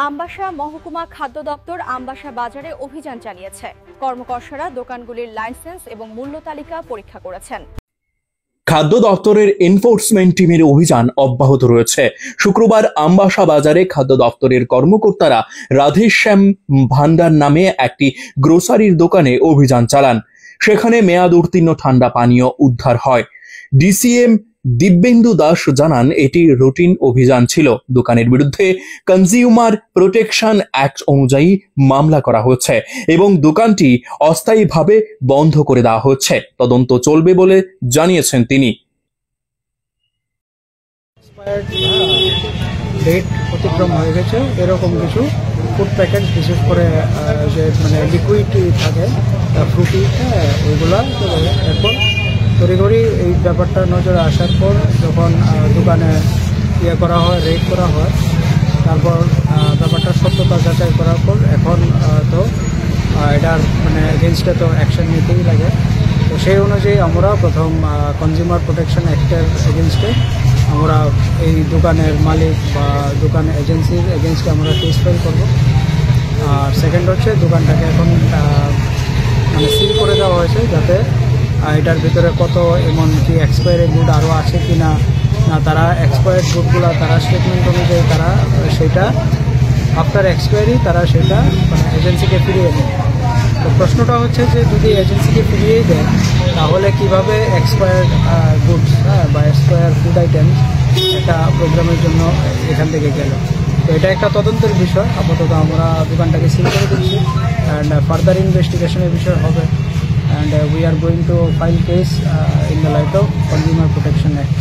আমবাসা মহকুমা খাদ্য দপ্তর আমবাসা বাজারে অভিযান চালিয়েছে। কর্মকর্তারা দোকানগুলির লাইসেন্স এবং মূল্য তালিকা পরীক্ষা করেছেন। খাদ্য দপ্তরের এনফোর্সমেন্ট টিমের অভিযান অব্যাহত রয়েছে। শুক্রবার আমবাসা বাজারে খাদ্য দপ্তরের কর্মকর্তারা রাধেশ্যাম ভান্ডার নামে একটি গ্রোসারির দোকানে অভিযান চালান। সেখানে মেয়াদ উত্তীর্ণ ঠান্ডা পানীয় উদ্ধার হয়। ডিসিএম দিব্যেন্দু দাস জানান, এটি রুটিন অভিযান ছিল। দোকানের বিরুদ্ধে কনজিউমার প্রোটেকশন অ্যাক্ট অনুযায়ী মামলা করা হচ্ছে এবং দোকানটি অস্থায়ীভাবে বন্ধ করে দেওয়া হচ্ছে। তদন্ত চলবে বলে জানিয়েছেন তিনি। ডেট অতিক্রম হয়ে গেছে এরকম কিছু ফুড প্যাকেট, বিশেষ করে যে লিকুইড থাকে ফ্রুটি, ওইগুলা এরপর তড়িঘড়ি এই ব্যাপারটা নজরে আসার পর যখন দোকানে করা হয়, রেড করা হয়, তারপর ব্যাপারটা সত্যতা যাচাই করার পর এখন তো এটার এগেনস্টে তো অ্যাকশন নিতেই লাগে। তো সেই অনুযায়ী আমরা প্রথম কনজিউমার প্রোটেকশন অ্যাক্টের এগেনস্টে আমরা এই দোকানের মালিক বা দোকান এজেন্সির এগেনস্টে আমরা কেস ফাইল করবো। আর সেকেন্ড হচ্ছে দোকানটাকে এখন সিল করে দেওয়া হয়েছে, যাতে এটার ভিতরে কত এমন কি এক্সপায়ারি গুড আরও আছে কি না, তারা এক্সপায়ার্ড গুডগুলো তারা স্টেটমেন্ট অনুযায়ী তারা সেটা আফটার এক্সপায়ারি তারা সেটা এজেন্সিকে ফিরিয়ে দেয়। তো প্রশ্নটা হচ্ছে যে যদি এজেন্সিকে ফিরিয়েই দেয় তাহলে কিভাবে এক্সপায়ার্ড গুডস বা এক্সপায়ার ফুড আইটেম একটা প্রোগ্রামের জন্য এখান থেকে গেল। তো এটা একটা তদন্তের বিষয়। আপাতত আমরা দোকানটাকে সিল করে দিচ্ছি অ্যান্ড ফার্দার ইনভেস্টিগেশনের বিষয় হবে, and we are going to file case in the light of Consumer Protection Act.